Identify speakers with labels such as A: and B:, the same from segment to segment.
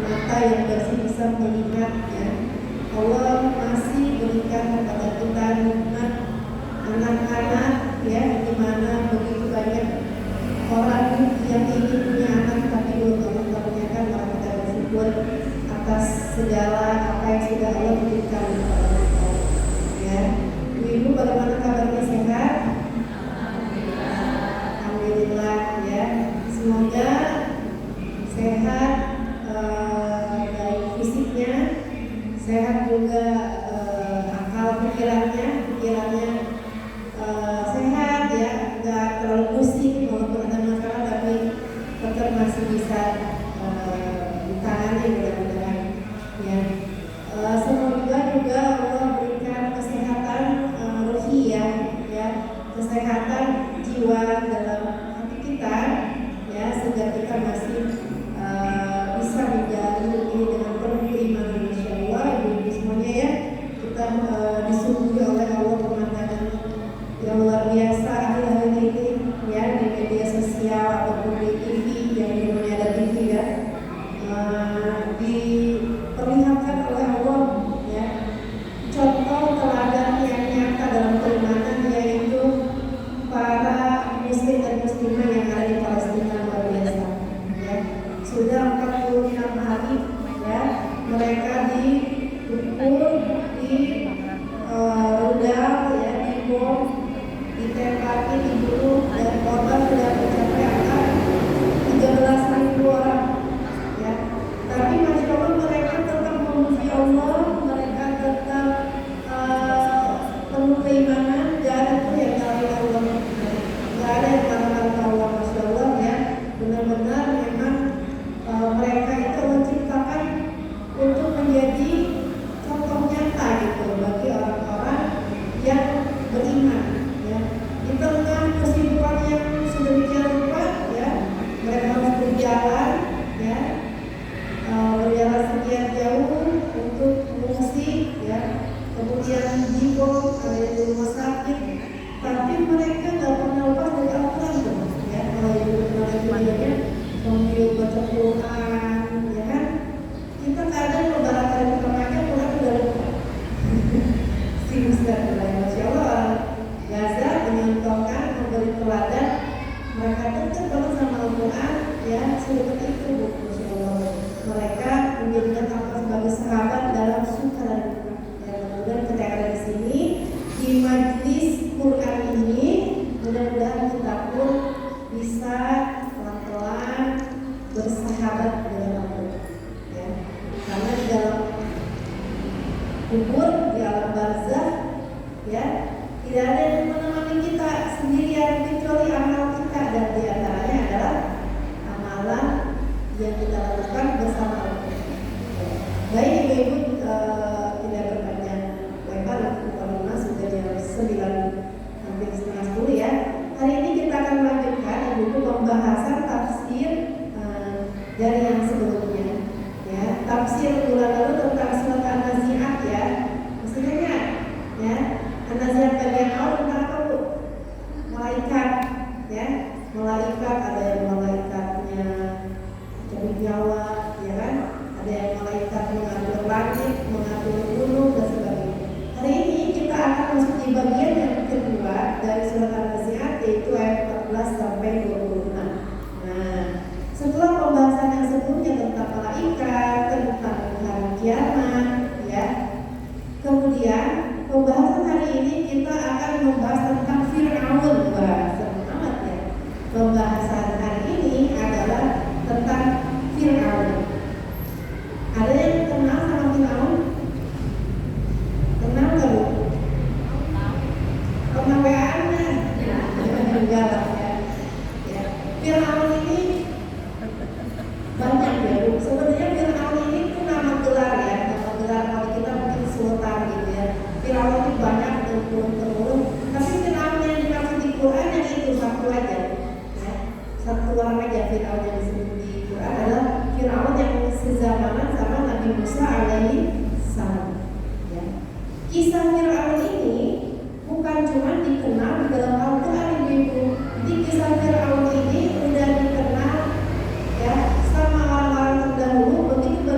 A: mata yang bersih bisa melihat ya. Allah masih berikan kepada kita nikmat anak-anak ya, di mana begitu banyak orang yang ingin punya anak tapi belum Allah karuniakan, maka kita bersyukur atas segala apa yang sudah Allah berikan kepada kita ya. Ibu bagaimana kabarnya, sehat? Alhamdulillah ya. Semoga sehat dari fisiknya, sehat juga akal pikirannya sehat ya, nggak terlalu pusing walaupun ada masalah tapi tetap masih bisa ditangani mudah-mudahan ya. Semoga juga Allah berikan kesehatan rohiyah ya, kesehatan jiwa dalam hati kita ya, sehingga kita masih bisa menjalani ini dengan penuh keimanan. Insyaallah ibu-ibu semuanya ya, kita disuguhi oleh Allah pemandangan yang luar biasa akhir-akhir ini ya, di media sosial ataupun di TV yang dimana ada TV ya, diperlihatkan oleh Allah ya, contoh teladan yang nyata dalam keimanan, yaitu para muslim dan muslimah yang ada di Palestina. Luar biasa ya, sudah 46 hari ya mereka dipukul, rudal ya, dibom, ditembaki, dibunuh, dan korban sudah mencapai angka 13.000 orang ya. Tapi masya Allah mereka tetap memuji Allah, mereka tetap penuh keimanan, gak ada tuh yang kali Allah, gak ada yang kata Allah. Masya Allah ya, benar-benar memang mereka itu menciptakan untuk menjadi contoh nyata gitu bagi orang-orang yang beriman ya. Di tengah kesibukan yang sedemikian rupa ya, mereka harus berjalan ya, berjalan sekian jauh untuk mengungsi ya, kemudian dibom, ada di rumah sakit, tapi mereka nggak pernah lepas dari Al-Quran ya. Kalau ibu kenal videonya sambil baca Quran ya kan, kita kadang lebaran kali pertama aja Quran udah lupa. Serius dan lain. Masya Allah orang Gaza menyontohkan, memberi teladan, mereka dekat banget sama Al-Quran ya, sedekat itu Bu. Masya Allah mereka menjadikan apa sebagai sahabat dalam suka dan duka ya. Mudah-mudahan kita ada di sini di majelis Quran ini, mudah-mudahan kita pun bisa pelan-pelan bersahabat dengan Allah ya. Karena di dalam kubur, di alam barzakh ya, tidak ada yang menemani kita sendirian kecuali amal kita, dan diantaranya adalah amalan yang kita lakukan bersama Allah. Baik ibu-ibu, tidak berpanjang lebar, karena sudah jam 9 hampir setengah 10 ya. Hari ini kita akan melanjutkan ibu-ibu pembahasan tafsir dari yang sebelumnya ya. Tafsir bulan lalu tentang surat An-Nazi'at ya, masih ingat ya. An-Nazi'at bagian awal tentang apa Bu? Malaikat ya, malaikat, ada yang malaikatnya cabut nyawa ya kan, ada yang malaikat mengatur langit, mengatur gunung dan sebagainya. Hari ini kita akan masuk di bagian yang kedua dari surat An-Nazi'at, yaitu ayat 14 sampai 26. Nah, setelah pembahasan yang sebelumnya tentang malaikat, tentang hari kiamat ya, kemudian pembahasan hari ini kita akan membahas tentang Fir'aun. Wah, seru amat ya. Pembahasan hari ini adalah tentang Fir'aun. Ada yang kenal sama Fir'aun? Kenal nggak Bu? Pernah WA-nya? Enggak lah ya. Fir'aun ini banyak ya Bu. Sebenarnya Fir'aun ini itu nama gelar ya, nama gelar kalau kita mungkin sultan gitu ya. Fir'aun itu banyak turun-turun, tapi Fir'aun yang dimaksud di Quran yang itu satu aja ya. Satu orang aja Fir'aun yang disebut di Quran adalah Fir'aun yang sezamanan sama Nabi Musa alaihi salam ya. Kisah Fir'aun ini bukan cuma dikenal di dalam Al-Quran ibu-ibu. Di kisah Fir'aun ini udah dikenal ya sama orang-orang terdahulu, begitu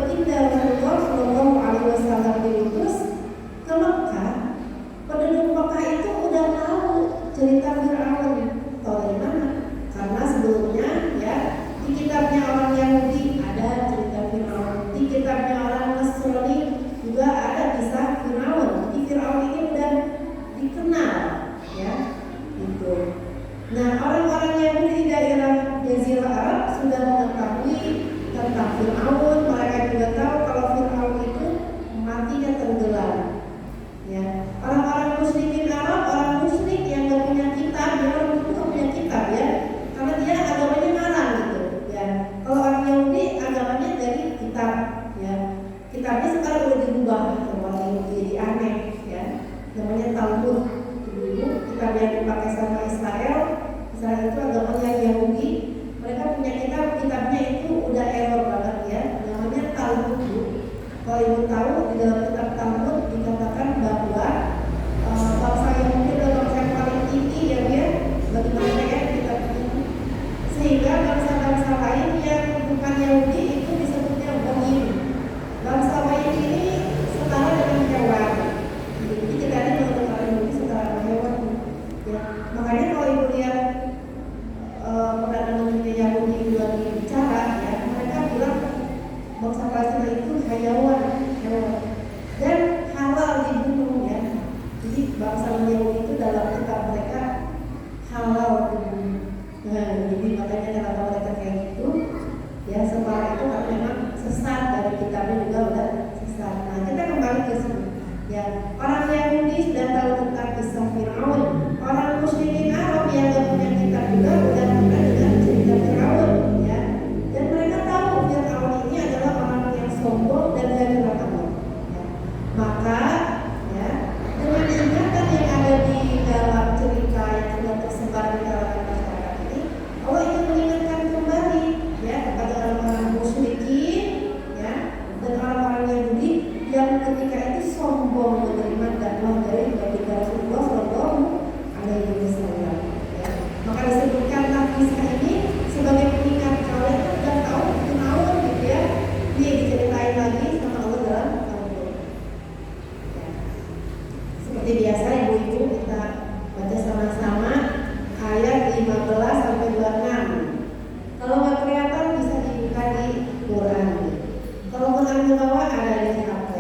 A: ke bawah ada di HP.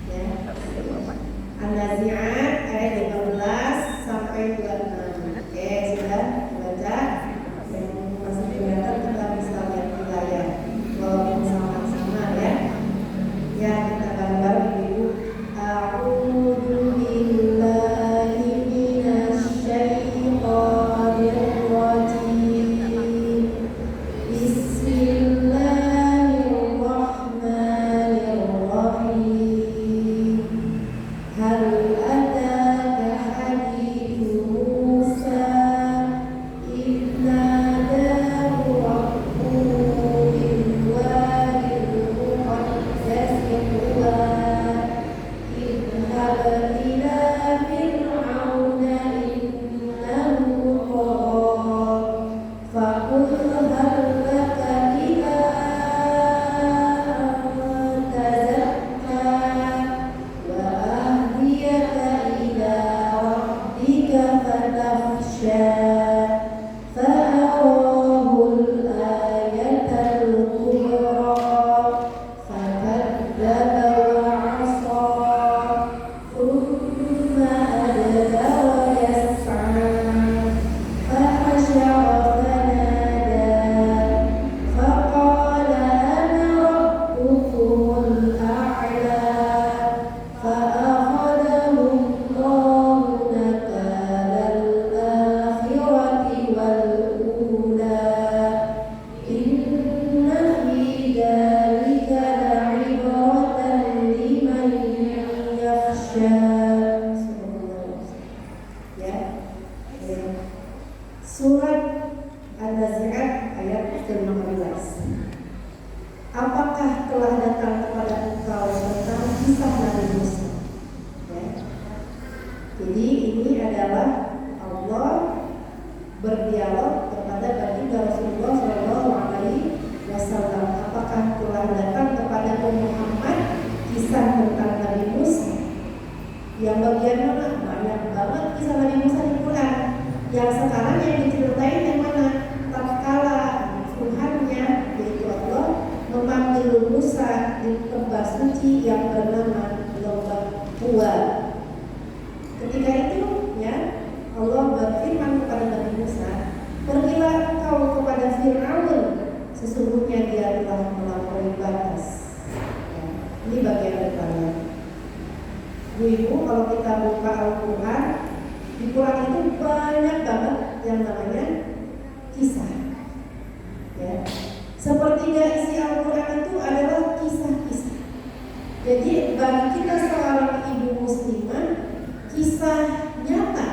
A: Ya. An-Nazi'at ayat 15 sampai 26. Oke, sudah baca. Yang masih kelihatan kita bisa lihat di layar. Walaupun sama-sama ya. Ya, kita bareng-bareng Ibu. A'udzu billahi minasyaitonir rajim. Bismillahirrahmanirrahim. Hal ataka hadithu Musa idh nadahu rabbuhu bil wadil muqaddasi tuwa idhhab ila fir'auna innahu tagha faqul hal laka ila an tazakka wa ahdiyaka ila rabbika fatakhsha fa'arahul ayatal kubra fakadzdzaba wa 'asa thumma adbara yas'a fahashara fanada faqala ana rabbukumul a'la فأخذه الله نكال الآخرة والأولى إن في ذلك لعبرة لمن يخشى. Ya, surat An-Nazi'at ayat ke-15. Apakah telah datang kepada engkau tentang kisah Nabi Musa? Ya. Jadi ini adalah Allah berdialog kepada baginda Rasulullah SAW. Apakah telah datang kepada Muhammad kisah tentang Nabi Musa? Yang bagian mana? Banyak banget kisah Nabi Musa di Quran. Yang sekarang yang diceritain yang mana? Tatkala Tuhannya yaitu Allah memanggil Musa di tempat suci yang bernama Lembah Tua. Ketika itu ya Allah berfirman kepada Nabi Musa, pergilah engkau kepada Fir'aun, sesungguhnya dia telah melampaui batas. Ya, ini bagian depannya. Ibu, kalau kita buka Al-Quran, di Quran itu banyak banget yang namanya kisah. Ya. Sepertiga isi Al-Quran itu adalah kisah-kisah. Jadi bagi kita seorang ibu muslimah, kisah nyata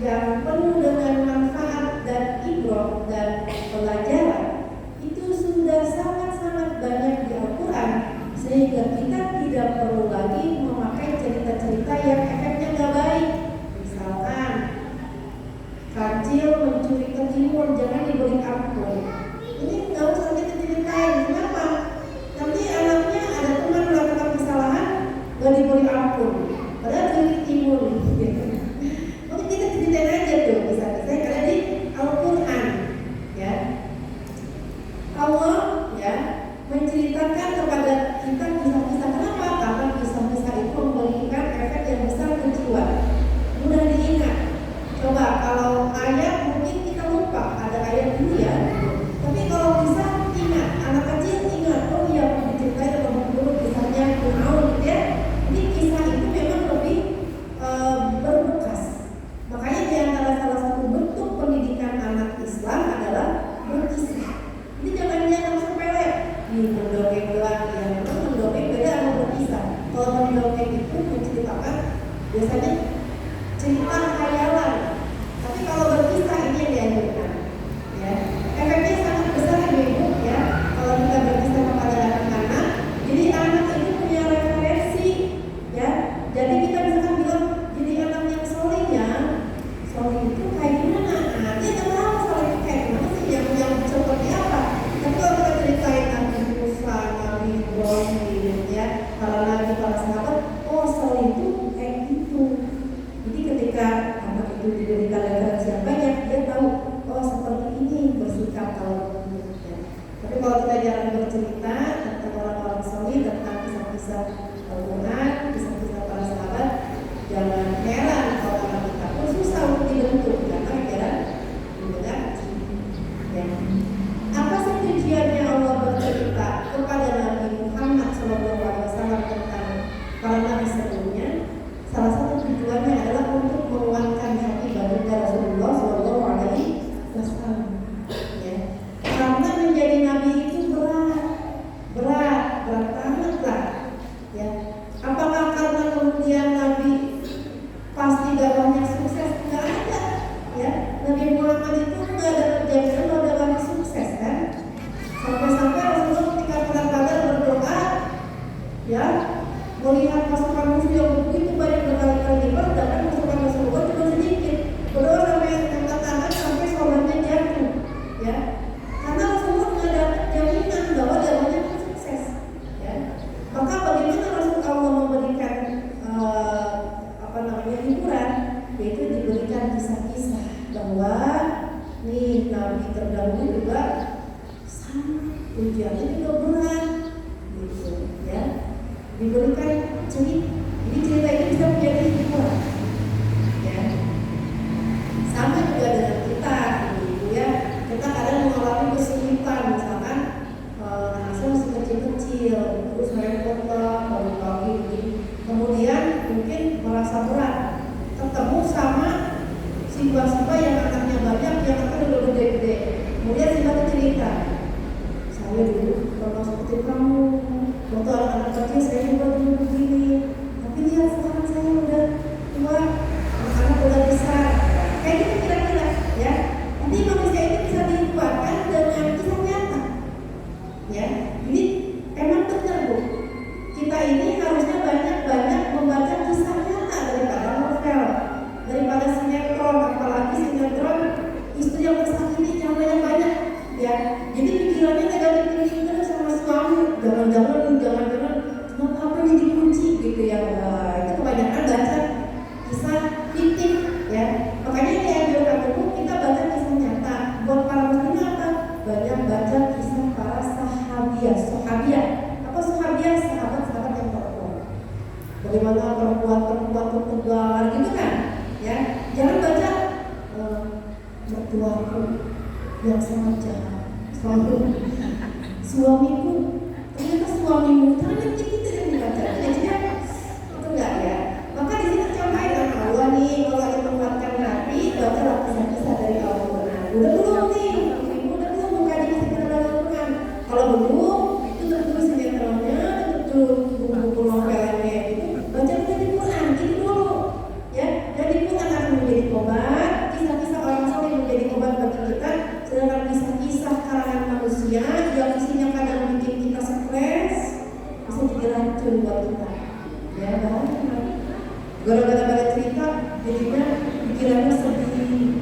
A: yang penuh dengan manfaat dan ibrah dan pelajaran itu sudah sangat-sangat banyak di Al-Quran, sehingga kita tidak perlu lagi memakai cerita-cerita yang efeknya gak baik. Misalkan kancil mencuri ketimun, jangan diberi ampun. Ini nggak usah kita ceritain. Kenapa? Nanti anaknya ada teman melakukan kesalahan gak diberi ampun, padahal curi ketimun. Mungkin kita ceritain aja tuh kisah-kisah yang ada di Al-Quran. Ya, Allah ya menceritakan kepada kita kisah-kisah. Kenapa? Karena kisah-kisah itu memberikan efek yang besar ke jiwa, mudah diingat. Coba kalau ayat mungkin kita lupa, ada ayat dulu ya. Tapi kalau bisa ingat, anak kecil ingat, oh iya diceritain dulu kisahnya Fir'aun gitu ya. Jadi kisah itu memang lebih berbekas. Makanya di antara salah satu bentuk pendidikan anak Islam adalah berkisah. Jadi jangan sepele. Ini mendongeng doang, ya memang mendongeng beda sama berkisah. Kalau mendongeng itu menceritakan biasanya cerita khayalan. Tapi kalau berkisah ini yang dianjurkan. Ya, efeknya sangat besar ibu ya. Kalau kita berkisah kepada anak-anak, jadi anak itu punya referensi ya. Jadi kita misalkan bilang jadi anak yang soleh ya, soleh itu kayak gimana? Nah, dia nggak tahu soleh itu kayak gimana sih, yang seperti apa. Tapi kalau kita ceritain Nabi Musa, Nabi Ibrahim ya, para nabi, para sahabat, oh soleh itu kayak gitu. melihat pasukan musuh yang begitu banyak berkali-kali lipat, sedangkan pasukan Rasulullah cuma sedikit. Berdoa sampai angkat tangan sampai sholatnya jatuh, ya. Karena Rasulullah menghadapi jaminan bahwa dalamnya akan sukses, ya. Maka bagaimana Rasulullah memberikan hiburan, yaitu diberikan kisah-kisah bahwa nih Nabi terdahulu juga sama ujiannya juga berat, gitu, ya. Diberikan cerita, jadi cerita ini bisa menjadi hiburan, ya. Sama juga dengan kita, gitu, ya. Kita kadang mengalami kesulitan, misalkan anak saya masih kecil-kecil, terus repot lah, pagi-pagi, kemudian mungkin merasa berat, ketemu sama siswa-siswa yang anaknya banyak, yang anaknya udah gede-gede, kemudian siswa cerita, saya dulu pernah seperti kamu, waktu anak-anak kecil saya juga dulu begini, tapi lihat sekarang saya udah tua, anak-anak udah besar, kayak gitu kira-kira, ya. Jadi manusia itu bisa dibuatkan dengan kisah nyata, ya. Jadi emang benar, Bu, kita ini harusnya banyak-banyak membaca kisah nyata daripada novel, daripada sinetron, apalagi sinetron istri yang tersakiti yang banyak-banyak, ya. Jadi pikirannya negatif terus sama suami, jangan-jangan kenapa apa ini dikunci, gitu ya. Itu kebanyakan baca kisah fiktif, ya. Makanya di anjuran itu kita baca kisah nyata. Buat para muslim apa? Banyak baca kisah para sahabiah. Apa sahabiah? Sahabat-sahabat yang perempuan. Bagaimana perempuan tertegar, gitu kan? Ya, jangan baca mertuaku yang sangat jahat, suamiku, ternyata suamimu, jangan gitu yang dibaca. Jadi itu enggak, ya. Maka di sini contohnya Allah nih, kalau kita menguatkan Nabi, baca kisah-kisah dari Al-Quran. Udah belum nih, udah belum buka di kisah dari Al-Quran. Kalau belum, itu terus sinetronnya, terus buku-buku novelnya itu baca di Quran, gitu dulu, ya. Jadi Quran akan menjadi obat, kisah-kisah orang soleh menjadi obat bagi kita, sedangkan kisah-kisah karangan manusia yang isinya kadang bikin kita stres, bisa jadi racun buat kita, ya. Gara-gara pada cerita, jadinya pikirannya sedih,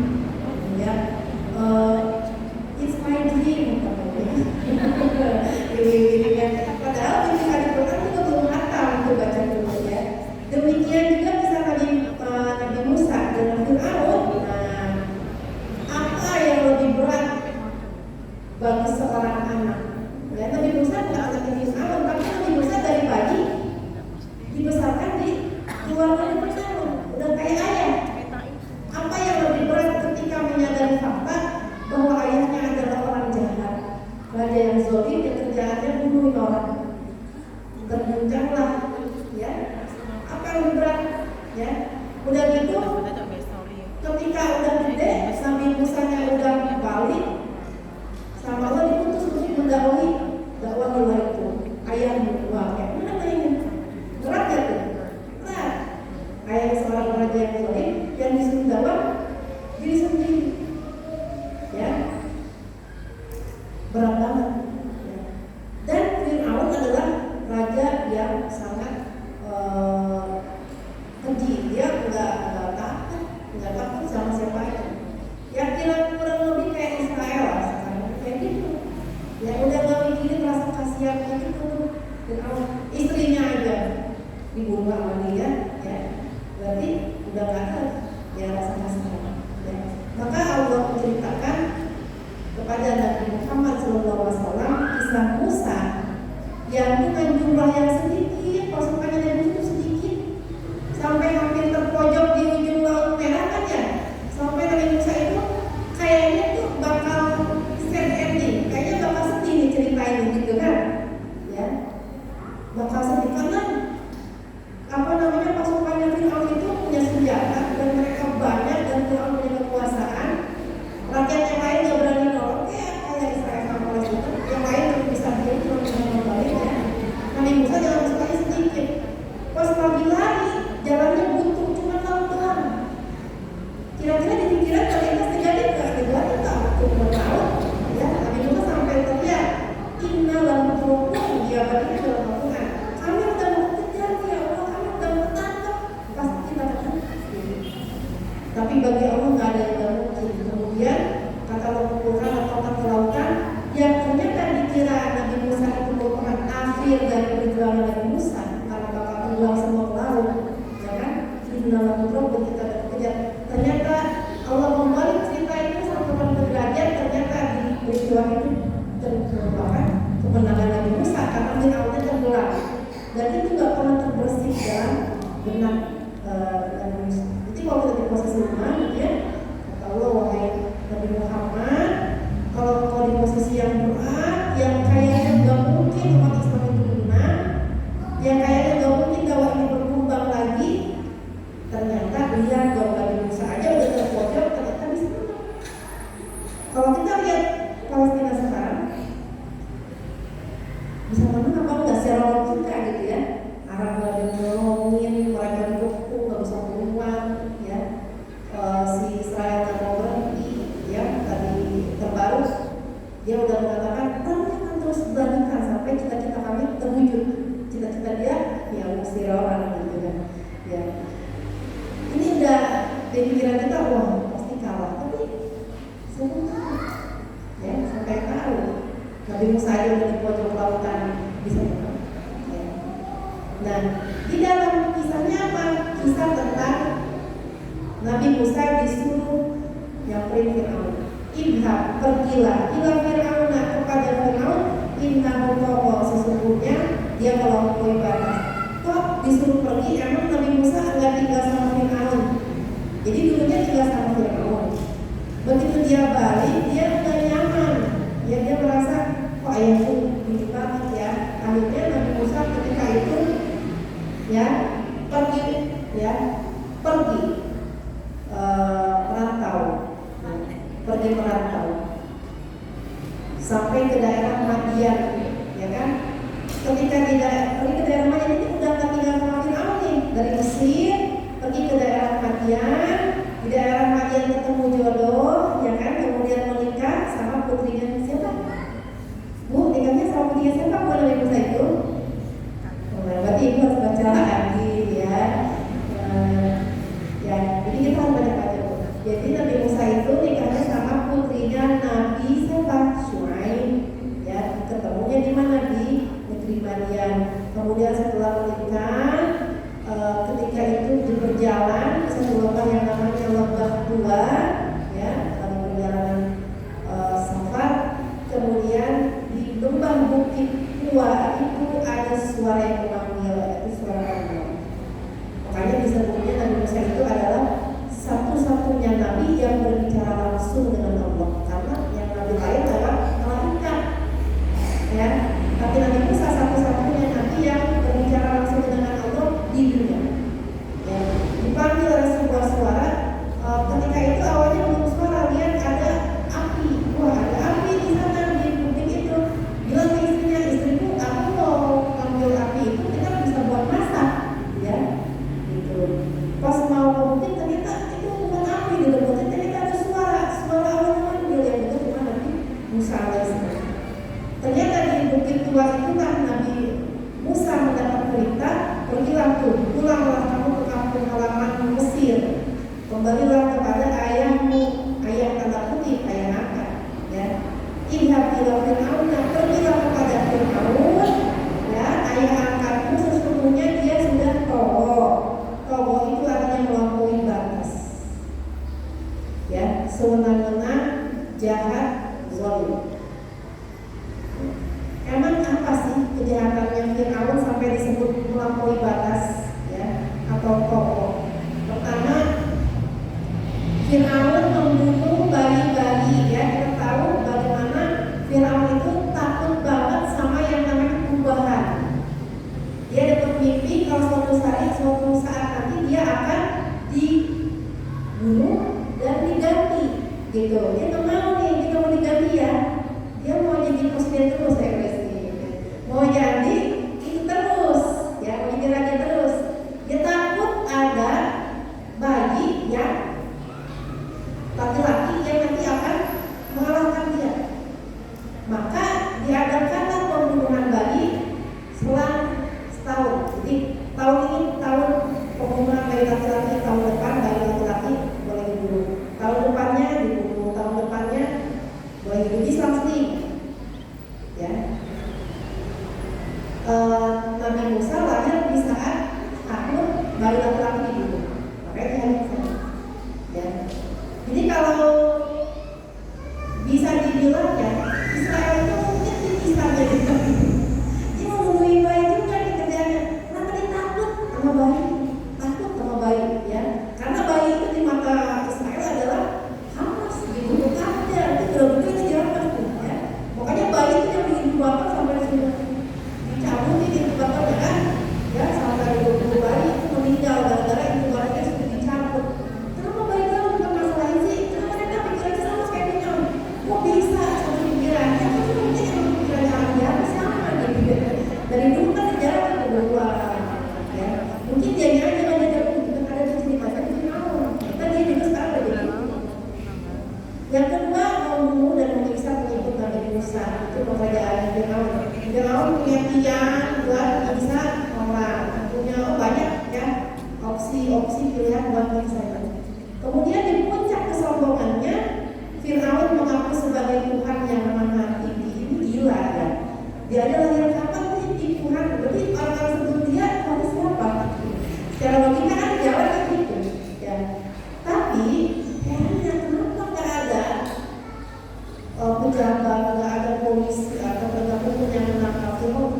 A: ya. It's my dream, gini-gini kan. Padahal ketika di Quran itu belum hatam untuk baca dulu, ya. Demikian juga kisah Nabi Musa dengan Fir'aun. Nah, apa yang lebih berat bagi seorang anak? Ya, Nabi Musa bukan anak Fir'aun, tapi Nabi Musa dari pagi dibesarkan di keluarga Fir'aun, udah kayak ayah. Apa yang lebih berat ketika menyadari fakta bahwa ayahnya adalah orang jahat, raja yang zalim yang kerjaannya bunuh orang? Terguncanglah, ya. Apa yang lebih berat, ya? Udah gitu, ketika udah gede, Nabi Musanya udah balik, sama Allah diputus untuk mendakwai dakwah itu ayahmu, wah, kayak mana kayaknya berat ya tuh, berat. Ayah seorang raja yang zalim yang disuruh dakwah diri sendiri, ya, berat banget, ya. Dan Fir'aun adalah raja yang sangat keji, dia nggak takut sama siapa itu. Ya kira kurang lebih kayak Israel lah sekarang, kayak gitu. Ya udah nggak mikirin rasa kasihan gitu. Istrinya aja dibunuh sama dia, ya. Berarti udah nggak ada ya rasa kasihan. Ya. Maka Allah menceritakan kepada Nabi Muhammad SAW kisah Musa yang dengan jumlah yang sedikit, pasukannya yang itu sedikit, sampai hampir terpojok di ujung laut merah kan, ya. Sampai Nabi Musa itu kayaknya tuh bakal sad ending, kayaknya bakal sedih nih cerita ini, gitu kan, ya. Bakal sedih karena pasukannya Fir'aun itu punya senjata dan mereka banyak dan Fir'aun punya kekuasaan. Rakyat yang lain gak berani nolong, kayak Israel sama Palestina, yang lain bisa dia cuma bisa balik, ya. Nabi Musa jalan pasukannya sedikit, pas lagi lari jalannya buntu, cuma laut doang. Kira-kira di pikiran kalian terjadi nggak? Terjadi nggak? Cuma laut, ya. Nabi Musa sampai teriak, Inna lam turun, dia berarti dalam Al-Quran, kami udah mau kejar dia. Tapi bagi Allah nggak ada yang nggak mungkin. Kemudian kata Al-Quran atau kata lautan yang ternyata dikira Nabi Musa itu merupakan akhir dari perjuangan Nabi Musa karena bakal tenggelam semua ke laut, ya kan? Di dalam Quran kita kejar. Ternyata Allah membalik cerita itu sampai ke derajat ternyata di peristiwa itu terlupakan kemenangan Nabi Musa karena Fir'aunnya tenggelam dan itu nggak pernah terbersih dalam benak Nabi Musa. Jadi kalau kita di posisi iman, ya kata Allah wahai Nabi Muhammad, kalau kau di posisi yang berat, yang kayaknya nggak mungkin umat Islam itu menang, yang kayaknya nggak mungkin dakwah ini berkembang lagi, ternyata lihat bahwa Nabi Musa aja udah terpojok, ternyata bisa menang. Kalau kita lihat Palestina sekarang, bisa menang apa enggak secara logika gitu ya? Arab nggak ada nolongin, mereka dikepung, nggak bisa keluar, ya. Si Israel nggak mau berhenti, ya. Tadi terbaru dia udah mengatakan tantangan terus berlanjutkan sampai cita-cita kami terwujud. Cita-cita dia, ya mengusir orang gitu kan, ya. Ini udah di pikiran kita, wah pasti kalah, tapi semua ya sampai tahu Nabi Musa aja udah di pojok lautan bisa menang. Ya. Nah, di dalam kisahnya apa? Kisah tentang Nabi Musa disuruh nyamperin Fir'aun. Idhab, pergilah ila Fir'auna, kepada Fir'aun, innahu tagha, sesungguhnya dia melampaui batas. Kok disuruh pergi? Emang Nabi Musa enggak tinggal sama Fir'aun. Jadi dulunya tinggal sama Fir'aun. Begitu dia balik, dia udah nyaman. Ya dia merasa kok ayahku lucu banget ya. Akhirnya Nabi Musa ketika itu ya pergi merantau sampai ke daerah Madian, ya kan? Ketika pergi ke daerah Madian itu udah nggak tinggal sama Fir'aun nih, dari Mesir pergi ke daerah Madian. Di daerah Madian ketemu jodoh, ya kan? Kemudian menikah sama putrinya siapa? Bu, nikahnya sama putrinya siapa? Bu Nabi Musa itu? Berarti ibu harus baca lagi ya. Ya, jadi kita harus baca-baca. Jadi Nabi Musa itu nikahnya sama putrinya Nabi siapa? Syuaib. Ya, ketemunya di mana? Di negeri Madian. Kemudian setelah menikah, ketika itu di perjalanan ke satu lembah yang namanya Lembah Tua, ya, dalam perjalanan safar. Kemudian di lembah Bukit Tua itu ada suara yang memanggil, yaitu suara Allah. Makanya disebutnya Nabi Musa itu adalah satu-satunya nabi yang berbicara langsung dengan Allah, karena yang nabi lain adalah malaikat, ya. Tapi Nabi Musa satu-satunya nabi yang berbicara langsung dengan Allah di dunia. Ya, dipanggil oleh sebuah suara. Ketika itu awalnya belum suara, lihat ada api. Wah, ada api di sana di bukit itu. Bilang ke istrinya, istriku, aku mau panggil api itu kita bisa buat masak, ya. Gitu. Pas mau ke bukit ternyata itu bukan api di bukit, ternyata ada suara Allah memanggil yang itu cuma Nabi Musa alaihissalam. Ternyata di bukit tua itu kan Nabi Musa mendapat perintah, pergilah tuh, pulanglah kamu ke kampung halaman Mesir, kembalilah kepada ayahmu, ayah tanda kutip, ayah angkat, ya. Idhab ila Fir'aun, pergilah kepada Fir'aun, ya, ayah angkatmu, sesungguhnya dia sudah togo itu artinya melampaui batas, ya, sewenang-wenang, jahat, zalim. Emang apa sih kejahatannya Fir'aun sampai disebut melampaui batas, ya, atau togo? Pertama, Fir'aun membunuh bayi-bayi, ya. Kita tahu bagaimana Fir'aun itu takut banget sama yang namanya perubahan. Dia dapat mimpi kalau suatu saat nanti dia akan dibunuh dan diganti, gitu. Dia nggak mau nih, kita mau diganti ya. Dia mau jadi presiden terus, ya guys. Mau jadi itu terus, ya, mau jadi raja terus. Dia takut ada bayi yang laki-laki yang nanti akan mengalahkan dia. Maka diadakanlah pembunuhan bayi selang setahun. Jadi tahun ini tahun pembunuhan bayi laki-laki, tahun depan bayi laki-laki boleh dibunuh. Nabi Musa lahir di saat Harun baru laki-laki dibunuh, makanya dia Musa. Ya. Jadi kalau bisa dibilang ya, Israel itu mungkin bisa jadi dia membunuh bayi juga di kerjanya. Kenapa dia takut sama bayi? Takut sama bayi, ya. Karena bayi itu di mata Israel adalah Hamas, dibunuh aja, itu benar-benar kejaran tuh, ya. Makanya bayi itu yang diinkubator sampai sudah dicabut di inkubator kan, ya, sampai 20 bayi itu meninggal gara-gara inkubatornya sudah dicabut. Kenapa bayi itu bukan masalah sih? Kenapa mereka pikiran sama kayak punya? Kok bisa satu pikiran? Ya kan mungkin yang pikiran orang biasa sama gitu. Dari dulu kan sejarah kan berdua, ya. Mungkin dia nyanyi aja jauh gitu kan ada di sini masa itu mau. Kita dia juga sekarang udah begitu. Yang kedua membunuh dan menyiksa pengikut Nabi Musa itu pekerjaan Firaun. Firaun punya tiang buat menyiksa orang, punya banyak ya opsi pilihan buat menyiksa. Kemudian di puncak kesombongannya Firaun mengaku sebagai Tuhan yang menahan ini gila ya. Dia adalah yang kapan di Tuhan, berarti orang-orang sebelum dia harus siapa? Secara logika kan jalan kan gitu ya. Tapi kayaknya kenapa nggak ada pejabat, nggak ada polisi atau penegak hukum yang menangkap Firaun?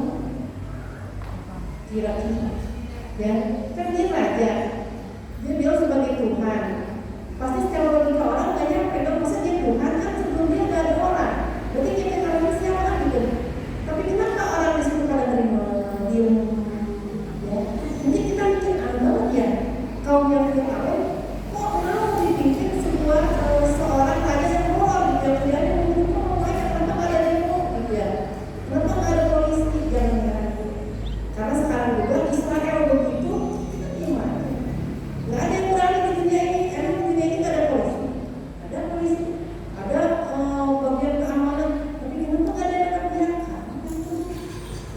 A: Kira-kira ya, kan dia raja, dia bilang sebagai Tuhan. Pasti secara logika orang nggak nyampe dong, masa dia Tuhan kan sebelum dia nggak ada orang. Berarti kita kalau siapa gitu. Tapi kenapa orang disuruh pada terima diem? Ya, mungkin kita mikir aneh ya. Kaumnya Firaun kok mau dipimpin sebuah seorang raja yang bohong gitu ya? Dia mau banyak kenapa nggak ada demo gitu ya? Kenapa nggak ada polisi jangan? Karena sekarang juga Israel begitu, gimana? Nggak ada yang berani di dunia ini. Emang di dunia ini nggak ada polisi? Ada polisi, ada bagian keamanan. Tapi kenapa nggak ada yang membiarkan?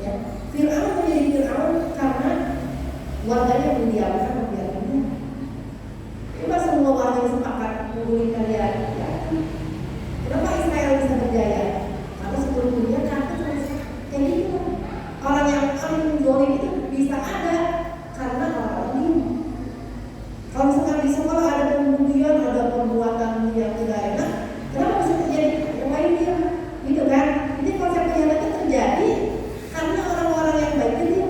A: Ya, Firaun menjadi Firaun karena warganya membiarkannya. Coba semua warga sepakat menggulingkan dia. Ya. Kenapa Israel bisa berjaya? Karena seluruh dunia takut terus. Jadi itu orang yang zalim itu bisa ada karena orang ini. Kalau misalkan di sekolah ada pembunuhan, ada perbuatan yang tidak enak, kenapa bisa terjadi? Pemain dia, gitu kan? Jadi konsep kejahatan itu terjadi karena orang-orang yang baik itu.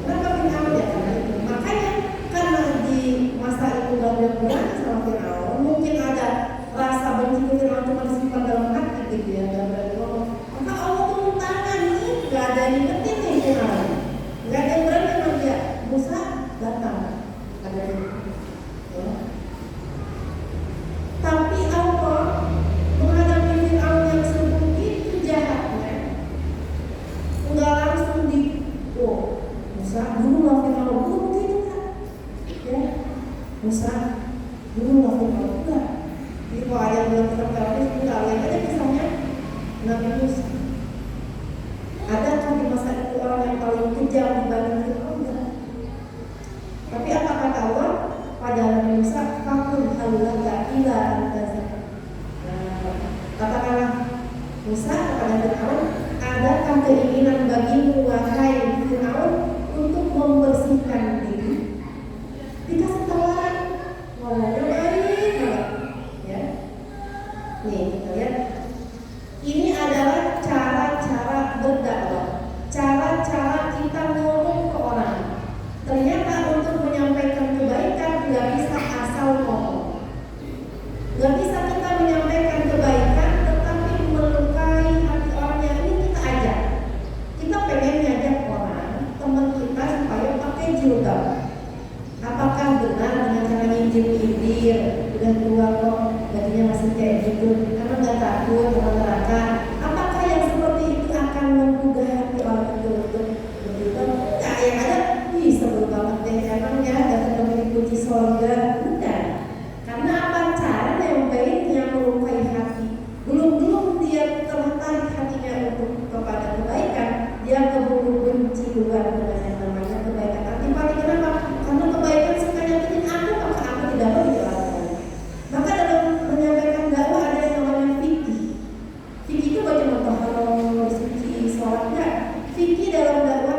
A: Kenapa Firaun ya? Karena itu. Makanya karena di masa itu gak berani sama Firaun, mungkin ada rasa benci ke Firaun cuma disimpan dalam hati gitu ya, gak berani ngomong. Maka Allah turun tangan nih, gak ada yang ngerti nih Firaun. Gak ada yang berani sama dia. Musa datang, ada yang ya. Tapi Allah menghadapi Firaun yang sebegitu jahatnya, enggak langsung Musa bunuhlah Firaun, gitu kan? Ya, Musa bunuhlah Firaun, enggak. Jadi kalau ada yang bilang kita teroris, enggak. Lihat aja misalnya Nabi Musa. Adakah di masa itu orang yang paling kejam dibanding Firaun? Enggak. Tapi apa kata Allah pada Nabi Musa? Fakul halulaka ila antazak. Katakanlah Musa kepada Firaun, adakah keinginan bagimu wahai Firaun untuk membersihkan diri? Dikasih tawaran, ngomongnya baik banget, ya. Nih kita lihat, ini adalah cara-cara berdakwah, cara-cara kita ngomong ke orang. Ternyata untuk menyampaikan kebaikan nggak bisa asal ngomong, nggak bisa kita menyampaikan kebaikan tetapi melukai hati orangnya. Ini kita ajak, kita pengen ngajak orang teman kita supaya pakai jilbab. Apakah benar dengan cara nyindir-nyindir udah tua kok gajinya masih kayak gitu, karena nggak takut sama neraka? Apakah yang seperti itu akan menggugah hati orang itu untuk berjilbab? Enggak, yang ada sebel banget deh emangnya gak ketemu di kunci surga. Bukan, karena apa? Cara yang baiknya melukai hati. Belum dia tertarik hatinya untuk kepada kebaikan, dia keburu benci duluan dengan yang namanya kebaikan. Antipati kenapa? Karena kebaikan suka nyakitin aku, maka aku tidak mau dilakukan. Maka dalam menyampaikan dakwah ada yang namanya fikih. Fikih itu bagaimana kalau suci sholat? Fikih dalam dakwah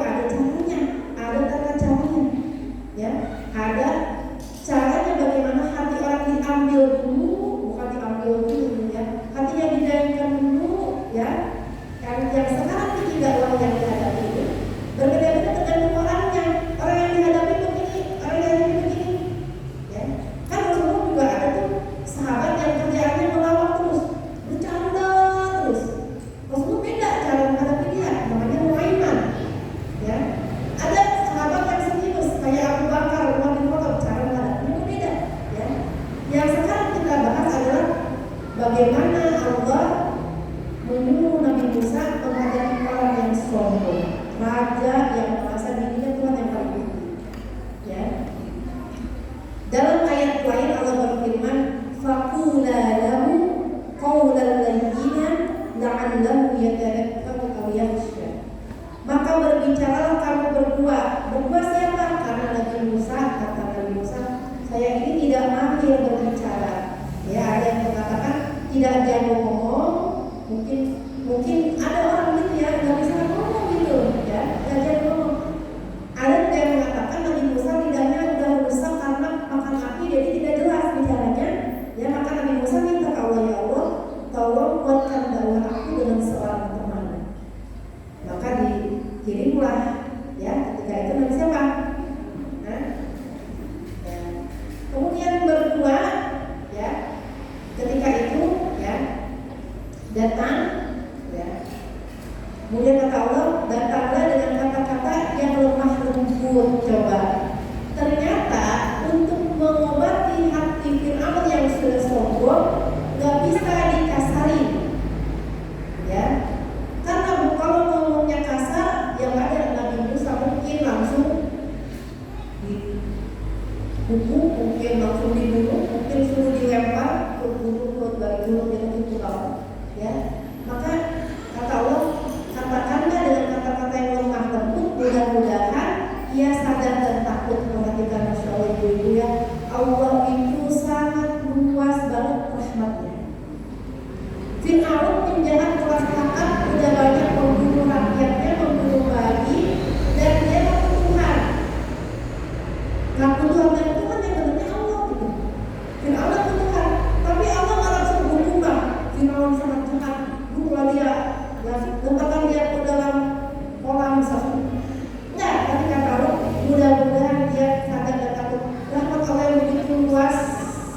A: berbicaralah kamu berdua. Berdua siapa? Karena Nabi Musa, kata Nabi Musa, saya ini tidak mahir berbicara. Ya, ada yang mengatakan tidak jago ngomong. Mungkin ada orang gitu ya, nggak bisa ngomong gitu, ya, nggak jago ngomong. Ada yang mengatakan Nabi Musa lidahnya udah rusak karena makan api, jadi tidak jelas bicaranya. Ya, maka Nabi Musa minta ke Allah, ya Allah, tolong kuatkan dakwah aku dengan seorang teman. Maka dikirimlah, ya, ketika itu Nabi siapa? Nah, ya. Kemudian berdua, ya, ketika itu, ya, datang, ya. Kemudian kata Allah, datanglah dengan kata-kata yang lemah lembut. Coba, ternyata untuk mengobati hati Fir'aun yang sudah sombong, nggak bisa dikasari, ya. Karena kalau ngomongnya kasar, yang ada Nabi Musa mungkin langsung dihukum, mungkin langsung dibunuh, mungkin suruh dilempar ke gunung dari gunung yang itu laut, ya. Maka kata Allah, katakanlah dengan kata-kata yang lemah lembut, mudah-mudahan ia sadar dan takut. Perhatikan, Masya Allah ibu-ibu ya, Allah itu sangat luas banget rahmatnya. Fir'aun penjahat kelas kakap, udah banyak membunuh rakyatnya, membunuh bayi, dan dia ngaku Tuhan. Ngaku Tuhan dan Tuhan yang benarnya Allah gitu. Fir'aun ngaku Tuhan, tapi Allah nggak langsung hukum lah. Fir'aun sangat jahat, bunuhlah dia, ya, letakkan dia ke dalam kolam misalnya. Enggak, tapi kata Allah, mudah-mudahan dia sadar dan takut. Rahmat Allah yang begitu luas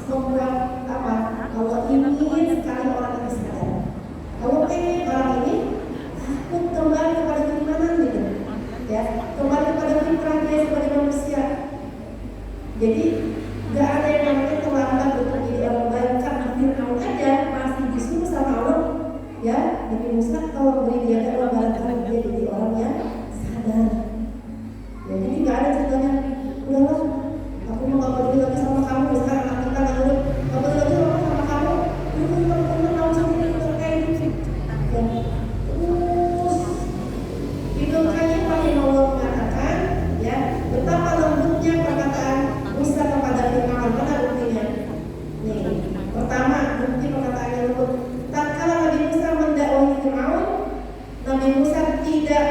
A: membuat apa? Allah ingin sekali orang ini sadar. Allah pengen orang ini takut kembali kepada keimanan gitu, ya, kembali kepada fitrah dia sebagai manusia. Jadi nggak ada yang namanya terlambat untuk jadi orang baik, karena Fir'aun aja masih disuruh sama Allah, ya, Nabi Musa kalau beri dia dakwah barangkali dia jadi orang yang sadar. Ya, jadi nggak ada ceritanya, udahlah, aku mau nggak peduli lagi sama kamu, misalkan anak kita nggak peduli lagi sama kamu, teman-teman mau sendiri kayak gitu. Terus itu kayaknya paling Allah mengatakan, ya, betapa lembutnya perkataan Musa kepada Fir'aun. Mana buktinya? Nih, pertama bukti perkataan yang lembut. Tatkala Nabi Musa mendakwahi Fir'aun, Nabi Musa tidak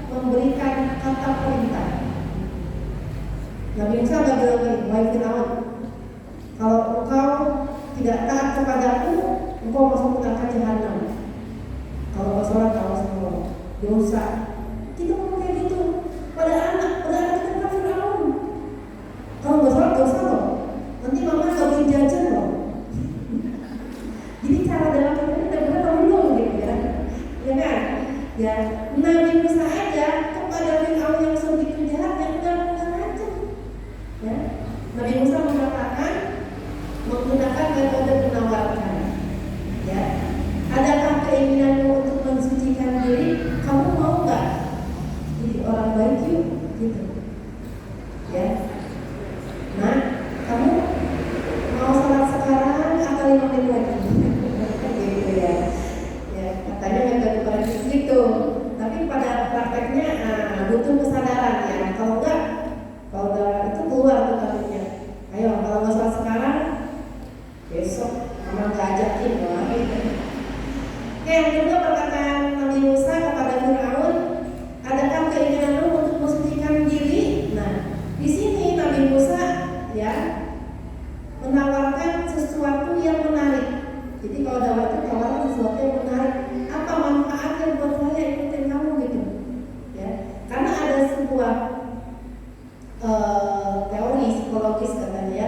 A: memberikan kata perintah. Nabi Musa nggak bilang gini, wahai Fir'aun, kalau engkau tidak taat kepadaku, engkau masuk neraka jahanam. Kalau nggak sholat, kalau semua dosa. Kita ngomong kayak gitu pada anak kita kan Fir'aun. Kalau nggak sholat dosa loh, nanti mama nggak beli jajan loh. Jadi cara dalam ini benar-benar belum gitu ya, ya kan? Ya, Nabi Musa aja kepada Fir'aun yang sebegitu jahat yang udah aja. Ya, Nabi Musa mengatakan menggunakan metode menawarkan. Ya, adakah keinginanmu untuk mensucikan diri? Kamu mau nggak jadi orang baik yuk? Gitu. Ya. Nah, kamu mau sholat sekarang atau 5 menit lagi? Gitu ya. Ya, katanya metode praktis gitu. Tapi pada prakteknya butuh kesadaran ya. Kalau udah itu keluar tuh katanya. Ayo, kalau nggak sholat sekarang, besok mama nggak ajakin lah. Oke, yang kedua perkataan Nabi Musa kepada Fir'aun, adakah keinginanmu untuk mensucikan diri? Nah, di sini Nabi Musa, ya, menawarkan sesuatu yang menarik. Jadi kalau dakwah itu tawaran sesuatu yang menarik. Apa manfaatnya buat saya ikutin kamu gitu? Ya, karena ada sebuah teori psikologis katanya, ya,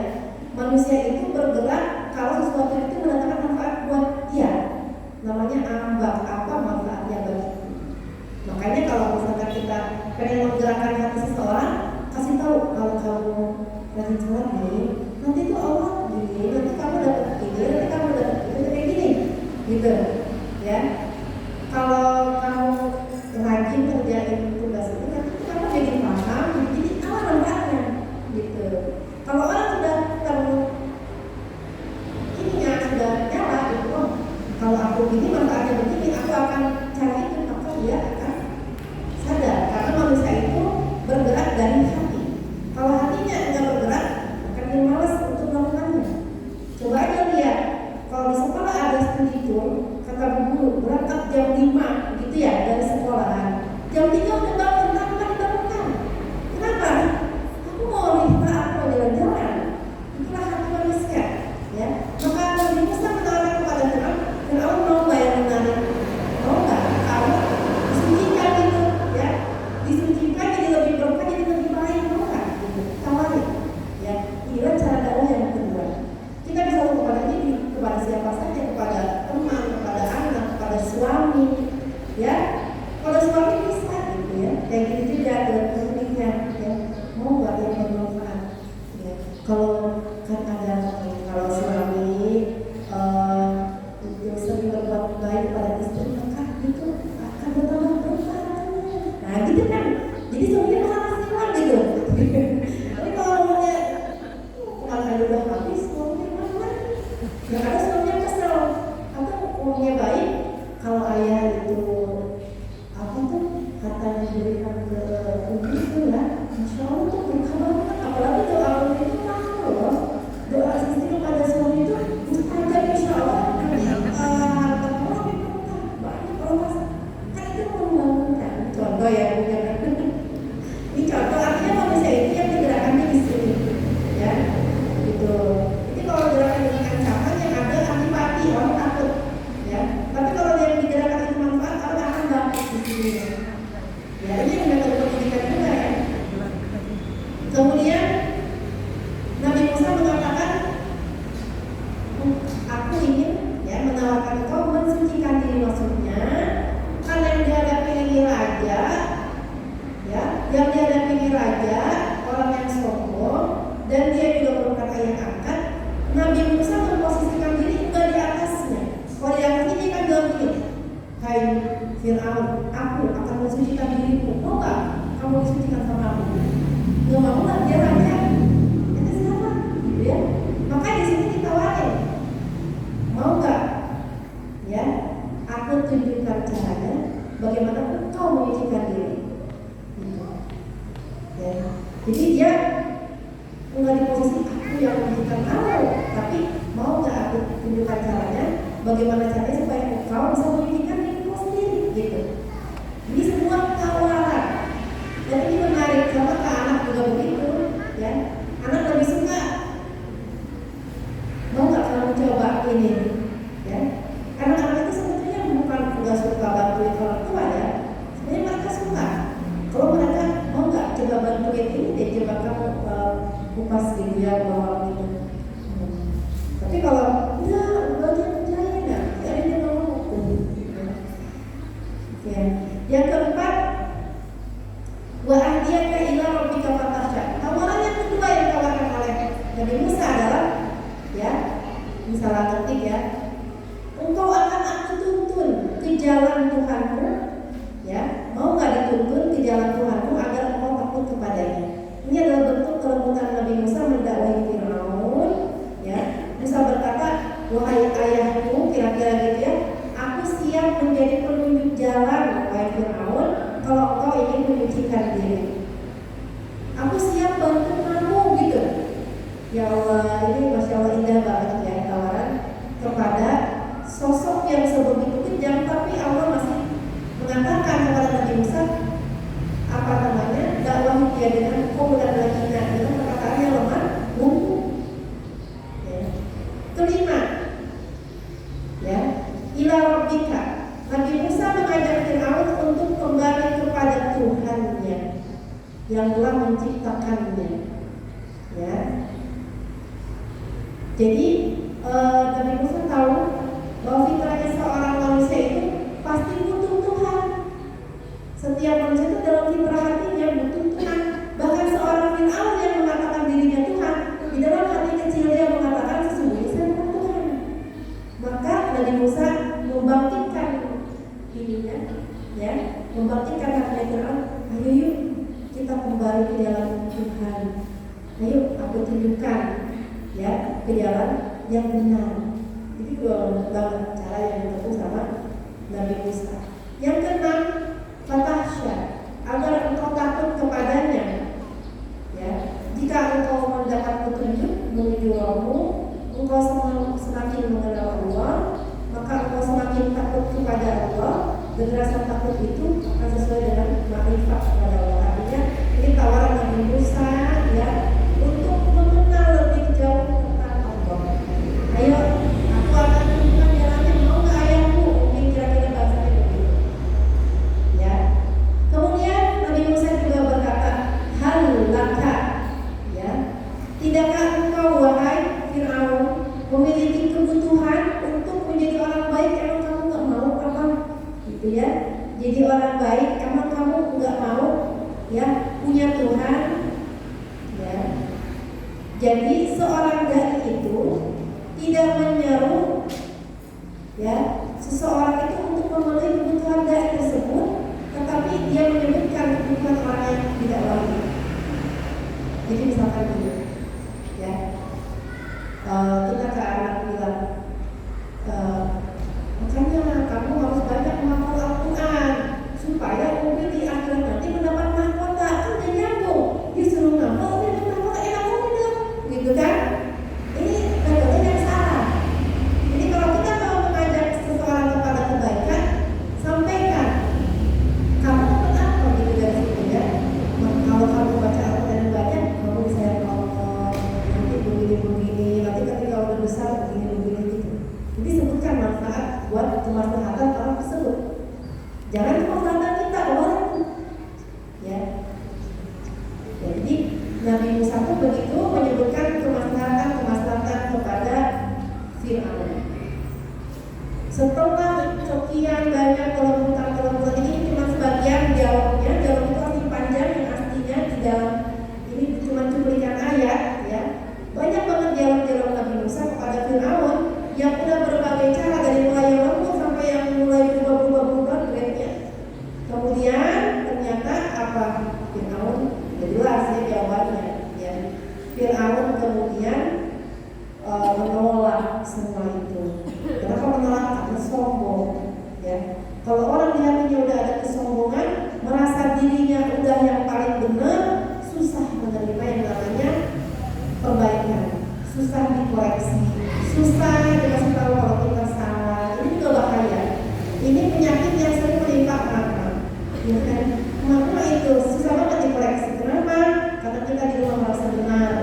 A: manusia itu bergerak kalau sesuatu itu mendatangkan manfaat buat dia. Namanya ambang, apa manfaatnya bagiku. Makanya kalau misalkan kita pengen menggerakkan hati seseorang, kasih tahu kalau kamu rajin sholat nih, nanti tuh Allah gini, nanti kamu dapat ini, nanti kamu dapat itu kayak gini, gitu, ya. Kalau kamu rajin kerjain tugas itu, nanti kamu jadi paham, jadi apa manfaatnya, gitu. Kalau orang sudah ininya sudah nyala, gitu, oh, kalau aku gini manfaatnya begini, aku akan cari itu, maka dia akan sadar. Karena kayak gitu juga uniknya ya. Mau nggak yang bermanfaat? Ya. Kalau kan ada kalau suami yang sering berbuat baik pada istri, maka itu akan bertambah berpahalanya. Nah gitu kan, jadi suaminya malah senang gitu. Tapi kalau ngomongnya kemakan udah habis, ngomongnya mana? Ya ada suaminya kesel atau ngomongnya baik. Kalau ayah itu apa tuh katanya diberikan ke ibu itu ya, masya Allah tuh berkah banget. Apalagi doa itu mahal loh. Doa istri kepada suami itu mustajab insya Allah. Contoh ya, ini contoh artinya manusia itu yang gerakannya di sini, ya, gitu. Jadi kalau gerakan dengan ancaman yang ada antipati, orang takut, ya. Tapi kalau yang digerakkan itu manfaat, orang akan dapat di sini. Ya, ini yang metode pendidikan juga ya. Kemudian Nabi Musa mengatakan, aku ingin ya menawarkan engkau mensucikan diri, maksudnya kan yang dihadapi ini raja, ya, yang dihadapi ini raja, orang yang sombong, dan dia juga merupakan ayah angkat. Nabi Musa memposisikan diri juga di atasnya. Kalau di atasnya dia kan bilang gini, hai Fir'aun, aku akan mensucikan dirimu, mau gak kamu disucikan sama aku? Gak mau gak? Dia raja, itu siapa? Gitu ya. Maka di sini ditawarin, mau gak? Ya, aku tunjukkan caranya bagaimana engkau menyucikan diri. Ya. Jadi dia enggak di posisi aku yang menyucikan kamu, tapi mau nggak aku tunjukkan caranya bagaimana caranya supaya engkau bisa menyucikan dirimu sendiri, gitu. Ini semua tawaran. Dan ini menarik karena ke anak juga begitu, ya. Anak lebih suka, mau nggak kamu coba ini, ya. Karena anak itu sebetulnya bukan nggak suka bantuin orang tua ya, sebenarnya mereka suka. Kalau mereka mau nggak coba bantuin ini deh, coba kamu kupas gitu ya bawang gitu. Tapi kalau enggak percaya nggak, ya dia mau. Ya. Yang keempat, wa ahdiyaka ila rabbika fatasya. Tawaran yang kedua yang ditawarkan oleh Nabi Musa adalah, ya, misalnya ketik ya, engkau akan aku tuntun ke jalan Tuhanmu, ya, mau nggak dituntun ke jalan Tuhanmu agar engkau takut kepadanya. Ini adalah bentuk kelembutan Nabi Musa mendakwahi Fir'aun, ya. Musa berkata, wahai ayahku, kira-kira gitu ya, aku siap menjadi penunjuk jalan, wahai Fir'aun, kalau engkau ingin menyucikan diri. Aku siap bantu kamu, gitu. Ya Allah, ini Masya Allah indah banget ya tawaran kepada sosok yang sebegitu kejam, tapi Allah masih mengatakan kepada Nabi Musa, apa namanya, dakwahi dia dengan qaulan layyina, dengan perkataan yang lemah lembut. Ya. Kelima, ya, ila rabbika. Nabi Musa mengajak Fir'aun untuk kembali kepada Tuhannya yang telah menciptakannya. Ya. Jadi Nabi Musa tahu bahwa fitrahnya seorang manusia itu pasti butuh Tuhan. Setiap manusia itu dalam fitrah hatinya butuh Tuhan. Bahkan seorang Fir'aun yang mengatakan dirinya Tuhan, di dalam hati kecil dia mengatakan sesungguhnya saya bukan Tuhan. Maka Nabi Musa membangkitkan dirinya, ya, membangkitkan hatinya Fir'aun. Ayo yuk kita kembali ke jalan Tuhan. Ayo aku tunjukkan, ya, ke jalan yang benar. Itu banget cara yang ditempuh sama Nabi Musa. Yang keenam, fatasya, agar engkau takut kepadanya. Ya, jika engkau mendapat petunjuk menuju Rabbmu, engkau semakin mengenal Allah, maka engkau semakin takut kepada Allah. Dan rasa takut itu akan sesuai dengan makrifat kepada Allah. Artinya ini tawaran Nabi Musa, ya, untuk mengenal lebih jauh tentang Allah. Ayo, aku akan tunjukkan jalannya, mau nggak ayahku? Mungkin kira-kira bahasanya begitu. Ya. Kemudian Nabi Musa juga berkata, hal laka, ya, tidakkah engkau wahai Fir'aun memiliki kebutuhan untuk menjadi orang baik? Emang kamu nggak mau apa? Gitu ya. ya, punya Tuhan, ya. Jadi seorang dai itu tidak menyeru, ya, seseorang itu untuk memenuhi kebutuhan dai tersebut, tetapi dia menyebutkan kebutuhan orang yang tidak wali. Jadi misalkan begini, ya, kita ke anak bilang, makanya kamu harus banyak menghafal Al-Quran supaya mungkin di akhirat nanti mendapat mahkota. Kan dia nyambung, disuruh ngapal, dia dapat mahkota, enak udah, gitu kan? Ini metode yang salah. Jadi kalau kita mau mengajak seseorang kepada kebaikan, sampaikan kamu dapat apa gitu dari situ, ya. Kalau kamu baca Al-Quran banyak, kamu bisa Allah, nanti begini, nanti ketika udah besar begini gitu. Jadi sebutkan manfaat buat kemaslahatan orang tersebut. Jangan kemaslahatan kita orang, ya. Jadi Nabi Musa pun begitu menyebutkan kemaslahatan kepada Fir'aun. Setelah sekian banyak kelembutan ini cuma sebagian dialognya, dialog itu masih panjang, yang aslinya di dalam ini cuma cuplikan ayat, ya. Banyak banget dialog Nabi Musa kepada Fir'aun yang udah berbagai cara, dari mulai yang lembut sampai yang mulai berubah grade-nya. Kemudian ternyata apa? Fir'aun jelas ya jawabannya, ya. Fir'aun kemudian menolak semua itu. Kenapa menolak? Karena sombong, ya. Kalau orang di hatinya udah ada kesombongan, merasa dirinya udah yang paling benar, susah menerima yang namanya perbaikan, susah dikoreksi, susah dikasih tahu kalau kita salah. Ini juga bahaya. Ini penyakit yang sering menimpa mama, ya kan? Mama itu susah banget dikoreksi. Kenapa? Karena kita di rumah merasa benar,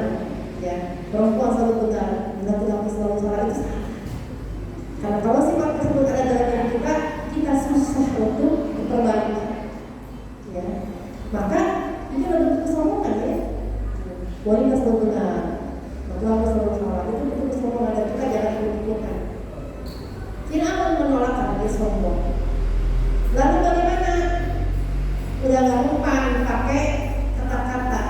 A: ya. Perempuan selalu benar, laki-laki selalu salah, itu salah. Karena kalau sifat tersebut ada dalam diri kita susah untuk diperbaiki, ya. Maka ini bentuk kesombongan, ya. Wanita selalu benar, laki-laki selalu salah, itu bentuk kesombongan dan kita jangan ikut-ikutan. Fir'aun menolak karena dia sombong. Lalu bagaimana? Udah gak mempan pakai kata-kata.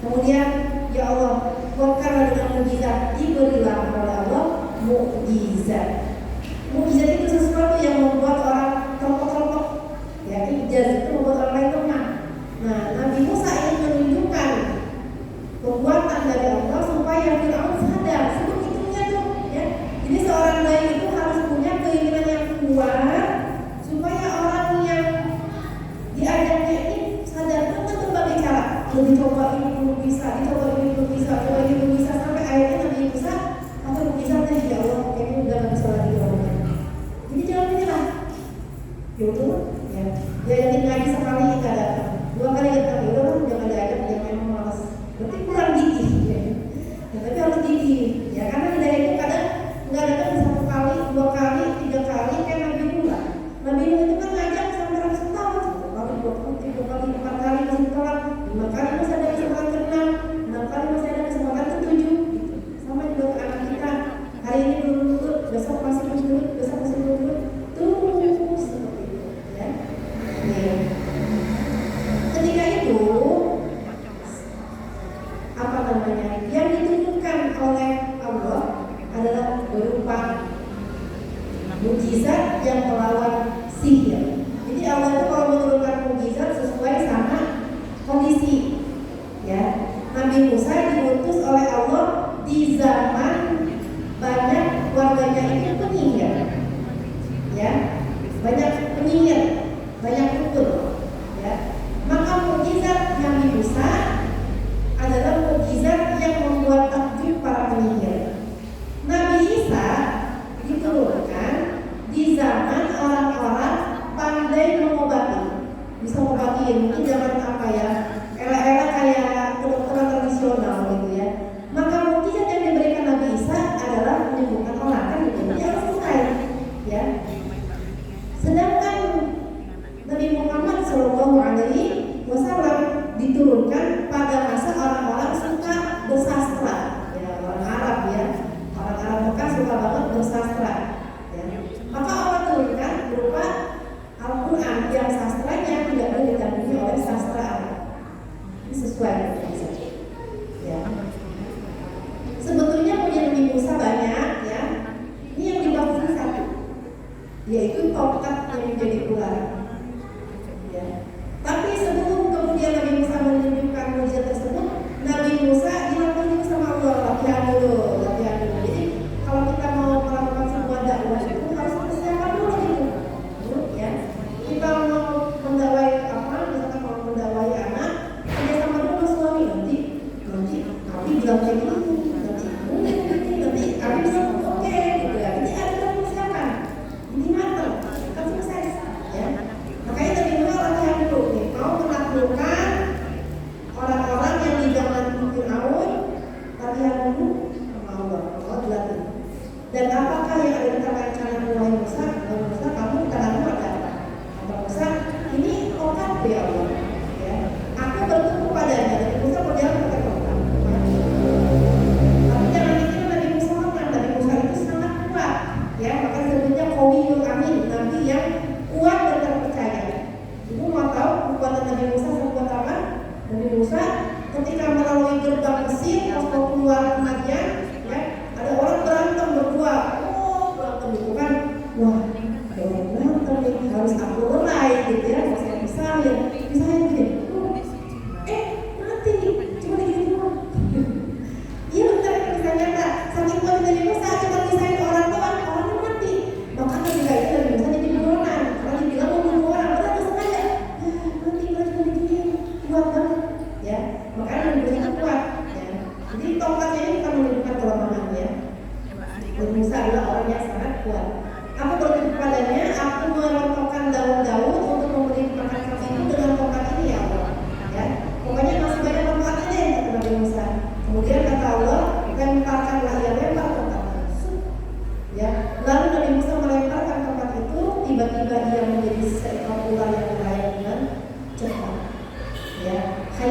A: Kemudian ya Allah, buatkanlah dengan mukjizat, diberilah oleh Allah mukjizat. Mukjizat itu sesuatu yang membuat orang kelompok-kelompok, ya. Ijaz itu membuat orang lain lemah. Nah, Nabi Musa ingin menunjukkan kekuatan dari Allah supaya Fir'aun sadar. Sebegitunya tuh, ya. Jadi seorang dai itu harus punya keinginan yang kuat supaya orang yang diajaknya ini sadar dengan berbagai cara. Dicoba ini belum bisa, dicoba ini belum bisa, coba ini belum bisa, sampai akhirnya Nabi Musa atau mukjizatnya, ya Allah, kayaknya udah nggak bisa lagi orangnya. Jadi jangan menyerah. Ya udah, ya. Dia yang ngaji sekali nggak datang, 2 kali datang, ya udah, jangan diajak, dia memang malas. Berarti kurang gigih, ya. Ya, tapi harus gigih, ya. Karena hidayah itu kadang nggak datang 1 kali, 2 kali, 3 kali, kayak Nabi Nuh. Nabi Nuh itu kan ngajak sampai ratusan tahun, 1 kali, 2 kali, 3 kali, 4 kali masih ditolak, 5 kali masih ada kesempatan ke-6, 6 kali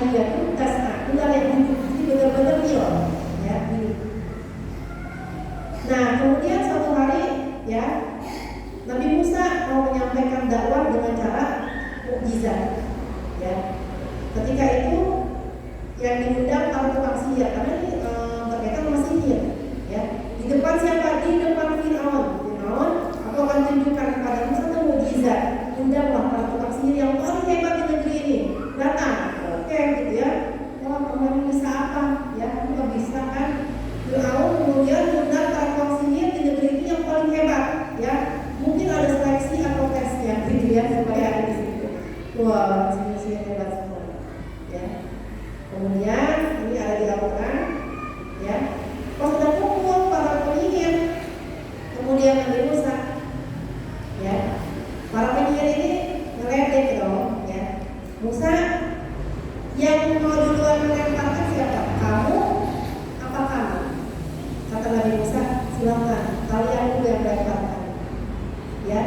A: dia itu ular yang hidup, jadi benar-benar real, ya. Nah, kemudian suatu hari, ya, Nabi Musa mau menyampaikan dakwah dengan cara mukjizat, ya. Ketika itu yang diundang para tukang sihir, karena ini berkaitan sama sihir, ya. Di depan siapa? Di depan Firaun. Aku akan tunjukkan kepada Musa itu mukjizat. Undanglah para tukang sihir yang paling hebat di negeri ini. Datang, oke, gitu ya. Wah, kamu bisa apa? Ya, kamu nggak bisa kan? Firaun kemudian undang para tukang sihir di negeri ini yang paling hebat, ya. Mungkin ada seleksi atau tesnya, gitu ya, supaya ada di situ. Wah, sihir hebat semua, ya. Kemudian ini ada dilakukan, ya. Pas sudah kumpul para penyihir, kemudian Nabi Musa, ya, para penyihir ini ngeledek dong, ya. Musa, yang mau duluan melemparkan siapa? Kamu apa kamu? Kata Nabi Musa, silakan kalian dulu yang melemparkan, ya.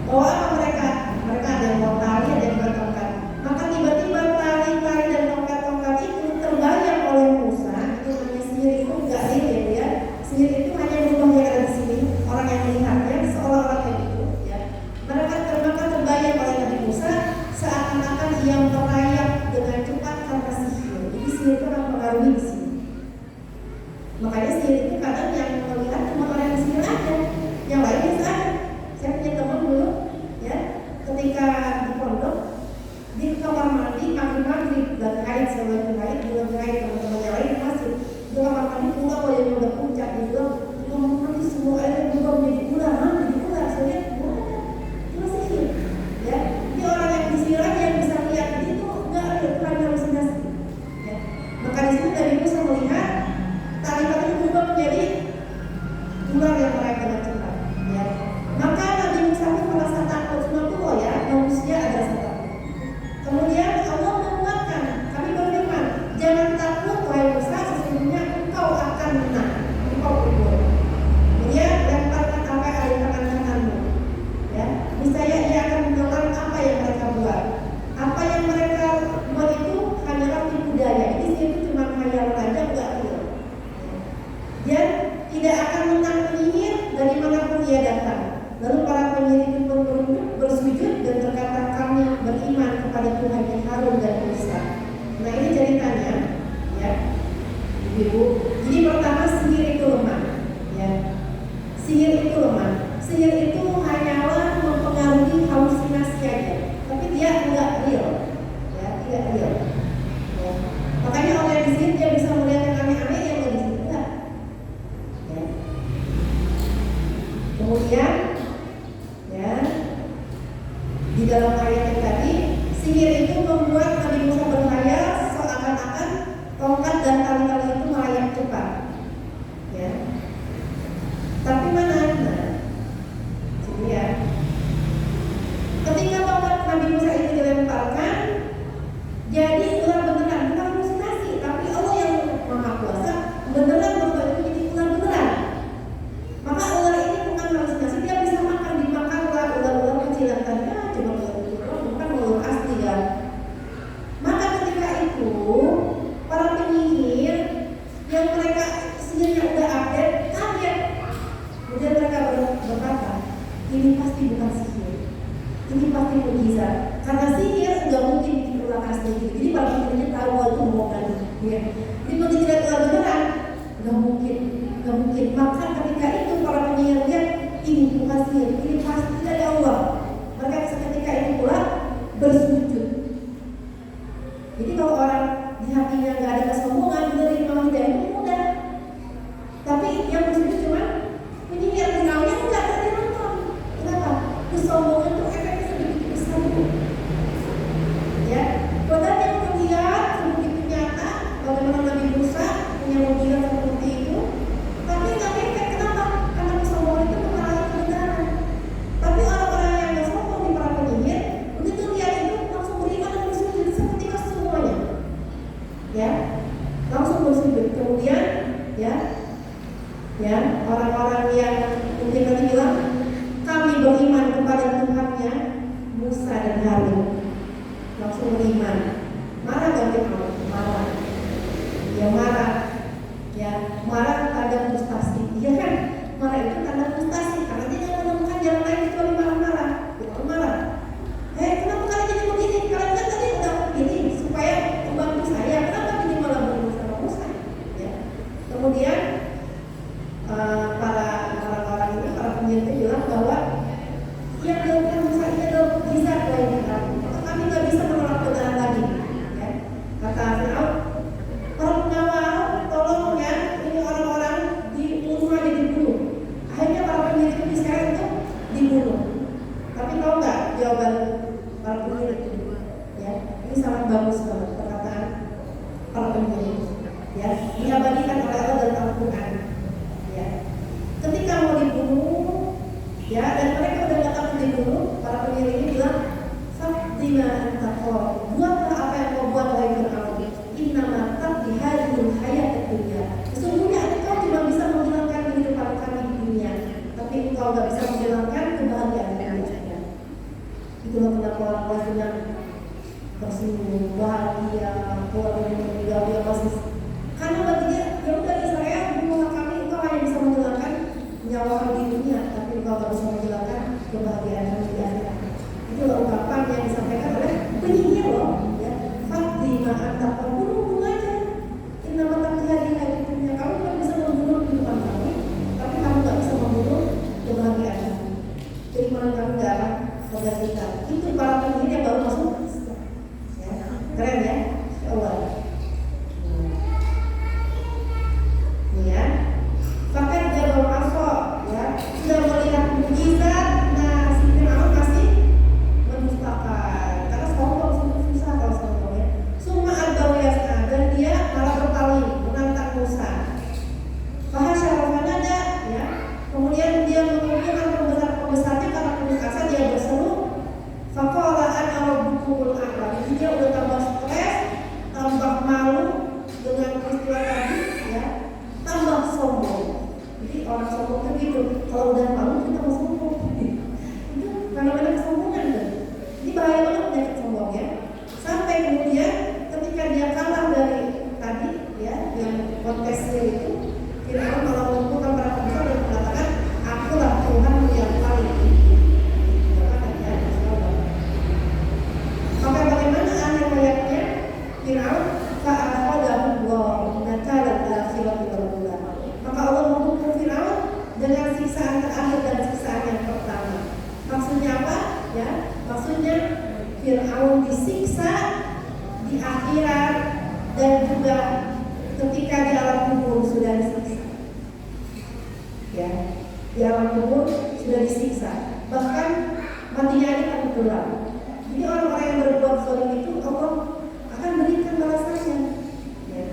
A: Oh, apa mereka? Mereka ada yang mau tali, ada yang mau tongkat. Maka tiba-tiba tali dan tongkat-tongkat itu terbayang oleh Musa. Itu namanya sihir, itu enggak real, ya. Sihir itu hanya berubah yang ada di sini. Orang yang melihatnya seolah-olah kayak gitu, ya. Mereka terbayang oleh Nabi Musa seakan-akan ia merayap dengan cepat tanpa sihir. Jadi sihir itu akan mempengaruhi di sini. Makanya sihir itu kadang yang melihat cuma orang yang sihir aja, yang lain bisa aja. Saya punya teman dulu, ya, ketika di pondok, di kamar mandi maghrib lagi haid, saya lagi haid, dia lagi haid, teman-teman yang lain masih di kamar mandi pulang, wajahnya udah puncak, dia bilang, kamar mandi semua airnya berubah menjadi ular, jadi ular. Saya lihat, cuma sihir, ya. Ini orang yang disihir aja yang bisa lihat, jadi itu enggak ada, itu hanya halusinasi, ya. Maka di sini Nabi Musa melihat tali-tali itu berubah menjadi ular yang mereka dengan cepat, ya. Maka Nabi Musa pun merasa takut, semua ya, manusia ada rasa takut. Kemudian Allah menguatkan, kami berfirman, jangan takut wahai Musa, sesungguhnya engkau akan menang, engkau unggul. Kemudian lemparkan apa yang ada di tangan kananmu, ya. Niscaya ia akan menelan apa yang mereka buat. Apa yang mereka buat itu hanyalah tipu daya. Ini itu cuma khayalan aja, enggak real. Dia tidak akan menang penyihir dari manapun ia datang. Lalu para penyihir itu pun merunduk bersujud dan berkata, kami beriman kepada Tuhan yang Harun dan Musa. Nah, ini ceritanya, ya, Ibu. Jadi pertama, sihir itu lemah, ya. Sihir itu lemah. Sihir itu hanyalah mempengaruhi halusinasi aja, tapi dia enggak real, ya, tidak real. Ya. Makanya orang yang disihir dia bisa melihat yang aneh-aneh yang nggak disihir, ya. Kemudian, ya, di dalam ayat yang tadi, sihir itu membuat Nabi Musa berkhayal seakan-akan tongkat dan tali-tali itu melayang cepat, ya. Tapi mana? Jadi, ya, ketika tongkat Nabi Musa itu dilemparkan, jadi ular beneran, bukan halusinasi, tapi Allah yang Maha Kuasa beneran berubah itu jadi ular beneran. Maka ular ini bukan halusinasi, dia bisa makan, dimakan ular-ular kecil yang tadinya cuma bukan ular asli, ya. Maka ketika itu para penyihir yang mereka sihirnya udah update kaget. Kemudian mereka berkata, ini pasti bukan sihir, ini pasti mukjizat. Karena sihir nggak mungkin bikin ular asli gitu. Jadi para penyihir tahu itu bohongan, ya. Jadi begitu tidak ular beneran, nggak mungkin. Maka ketika itu para penyihir lihat, ini bukan sihir, ini pasti dari Allah. Mereka seketika itu pula bersujud. Jadi kalau orang di hatinya nggak ada kesombongan, menerima hidayah itu mudah. Tapi yang bersujud cuma penyihir, tinggalnya enggak ada nonton. Kenapa? Kesombongan itu efeknya sedikit besar, ya. Padahal yang terlihat begitu nyata bagaimana Nabi Musa punya mukjizat seperti itu, tapi nggak efek. Kenapa? Karena kesombongan itu mengalami kebenaran. Tapi orang-orang yang nggak sombong di para penyihir, begitu lihat itu langsung beriman dan bersujud seketika semuanya, ya, langsung bersujud. Kemudian, ya, orang-orang yang mungkin tadi bilang, kami beriman kepada Tuhannya Musa dan Harun, langsung beriman. Marah gak Fir'aun? bagus banget perkataan para pendiri, ya, diabadikan oleh Allah dalam Al-Quran, ya. Ketika mau dibunuh, ya, dan mereka udah nggak takut dibunuh, para pendiri ini bilang, "Faqdima anta qad." Buatlah apa yang kau buat wahai Fir'aun. Innama taqdi hadhil hayatid dunya. Sesungguhnya engkau cuma bisa menghilangkan kehidupan kami di dunia, tapi engkau nggak bisa menghilangkan kebahagiaan dunia. Itulah kenapa orang sedang tersenyum, bahagia, keluarga yang meninggal dia masih. Karena bagi dia, ya udah Israel, bunuhlah kami, engkau hanya bisa menghilangkan nyawa kami di dunia, tapi engkau nggak bisa menghilangkan kebahagiaan kami di akhirat. Itulah ungkapan yang disampaikan oleh penyihir loh, ya. Faqdima anta qad, bunuh aja. Innama taqdi hadhil hayatid dunya. Kamu nggak bisa membunuh kehidupan kami, tapi kamu nggak bisa membunuh kebahagiaan kami. Keimanan kami nggak akan tergantikan. Itu para penyihir yang baru masuk. Keren ya, insya Allah. Ini ya, pakai jabal asal, ya, sudah melihat mukjizat. Nah, si Fir'aun masih mendustakan, karena sombong susah kalau sombong ya. Summa ad-dawiyasna, dan dia malah berpaling menantang Musa. Fahasyara fanada, ya. Kemudian dia mengumpulkan pembesar-pembesarnya karena putus asa, dia berseru. Faqala ana rabbukumul a'la. Jadi dia udah tambah stres, tambah malu dengan peristiwa tadi, ya, tambah sombong. Jadi orang sombong itu gitu, kalau udah malu kita mau sombong. Itu fenomena kesombongan kan. Ini bahaya banget penyakit sombong ya. Sampai kemudian ketika dia kalah dari tadi, ya, yang kontesnya itu, Fir'aun malah mengumpulkan para pembesar dan mengatakan, akulah Tuhan yang paling tinggi. Maka bagaimana akhir hayatnya Fir'aun? Fa'akhadahu Allah nakala al-akhirati wal-ula. Maka Allah menghukum Fir'aun dengan siksaan terakhir dan siksaan yang pertama. Maksudnya apa? Ya, maksudnya Fir'aun disiksa di akhirat dan juga ketika di alam kubur sudah disiksa. Ya, di alam kubur sudah disiksa. Bahkan matinya ini akan berulang. Jadi orang-orang yang berbuat zalim itu Allah akan berikan balasannya. Ya.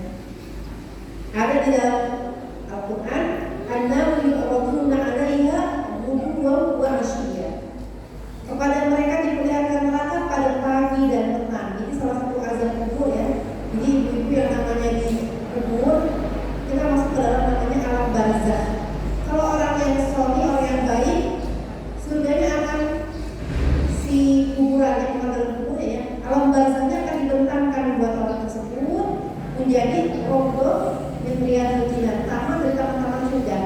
A: Ada di dalam Al-Quran, "Annahu yu'raduna 'alaiha ghuduwwan wa 'ashiyya." Kepada mereka diperlihatkan neraka pada pagi dan petang. Ini salah satu azab kubur ya. Jadi ibu-ibu yang namanya di kubur, kita masuk ke dalam namanya alam barzakh. Kalau orang yang soleh, orang yang baik, surganya akan si kuburan yang bukan dalam kubur ya, alam barzakhnya akan dibentangkan buat orang tersebut menjadi roboh yang riadul jinan, taman dari taman-taman surga.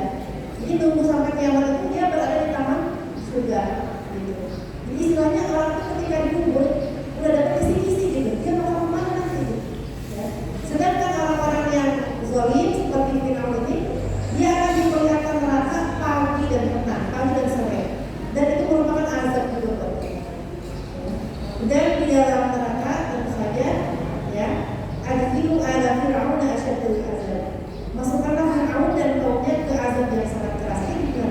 A: Jadi tunggu sampai kiamat itu dia berada di taman surga gitu. Jadi istilahnya orang itu ketika dikubur udah dapat kisi-kisi gitu, dia bakal kemana gitu ya. Sedangkan orang-orang yang zalim seperti Fir'aun ini, dia akan diperlihatkan neraka pagi dan petang, pagi dan sore, dan itu merupakan azab juga buat mereka. Dan di dalam neraka tentu saja ya, adkhilu ala fir'auna asyaddal azab. Masukkanlah Fir'aun dan kaumnya ke azab yang sangat keras ini ya.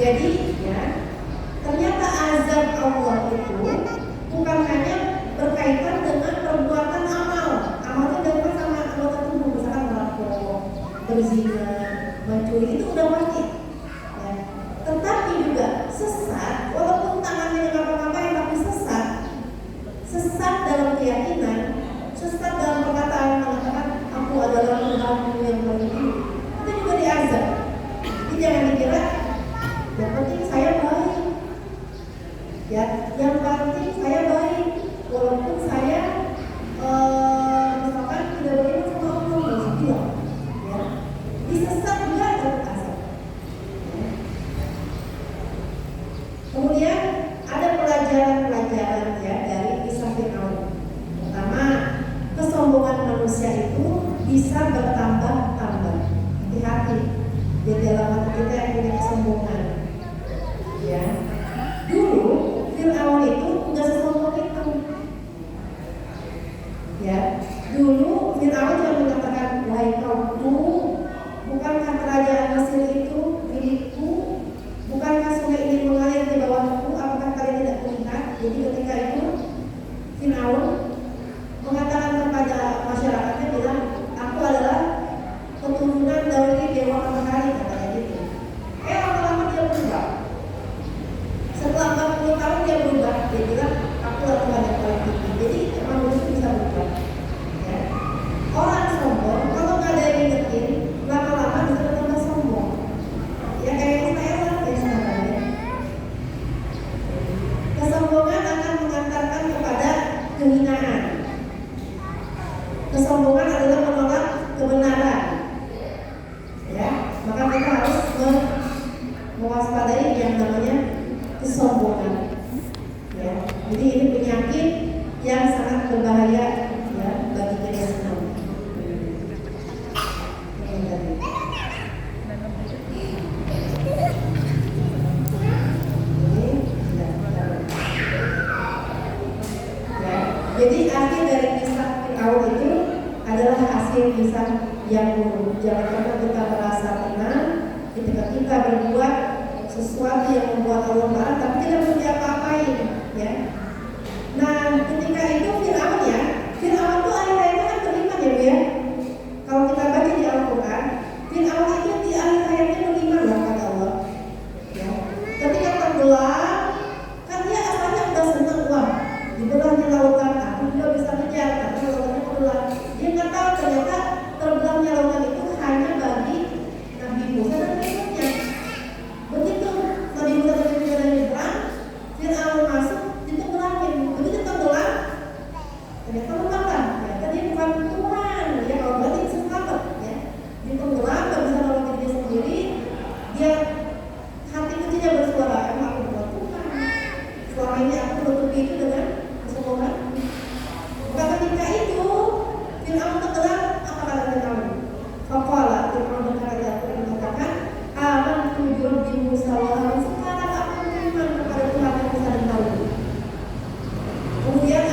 A: Jadi ya, ternyata azab Allah itu bukan hanya berkaitan dengan perbuatan amal. Amal itu dapat sama anggota tubuh, misalkan merampok, berzina, mencuri, itu udah pasti. Ya. Tetapi juga sesat, walaupun tangannya ngapa-ngapain tapi sesat dalam keyakinan, sesat dalam perkataan mengatakan aku adalah Tuhanmu yang paling tinggi, itu juga diazab. Jadi jangan dikira yang penting Jadi ini penyakit yang sangat berbahaya ya bagi kita semua. Jadi akhir dari kisah Fir'aun itu adalah hasil kisah yang buruk. Jangan pernah kita merasa tenang ketika kita berbuat sesuatu yang membuat Allah marah tapi tidak punya apa-apain, ya. Nah, ketika itu Fir'aun itu ayat-ayatnya kan beriman ya, Bu ya. Kalau kita baca di Al-Quran, Fir'aun itu di ayat-ayatnya beriman loh kata Allah. Ya. Ketika tenggelam, kan dia asalnya udah seneng, wah, dibelahnya lautan, aku juga bisa kejar karena lautannya terbelah. Dia nggak tahu ternyata terbelahnya lautan itu hanya bagi Nabi Musa dan pengikutnya. Begitu Nabi Musa dan pengikutnya nyebrang, Fir'aun masuk, ditenggelamkan. Begitu tenggelam, ternyata lupakan. Ternyata dia bukan Tuhan. Ya kalau berarti bisa selamat, ya. Ditenggelam, nggak bisa nolong diri sendiri. Dia hati kecilnya bersuara, emang aku bukan Tuhan. Selama ini aku menutupi itu dengan kesombongan. Maka ketika itu Fir'aun tenggelam, apa kata Fir'aun? Faqala, Fir'aun berkata, mengatakan, amantu bi Rabbi Musa wa Harun. Sekarang aku beriman kepada Tuhan yang Musa dan Harun. Kemudian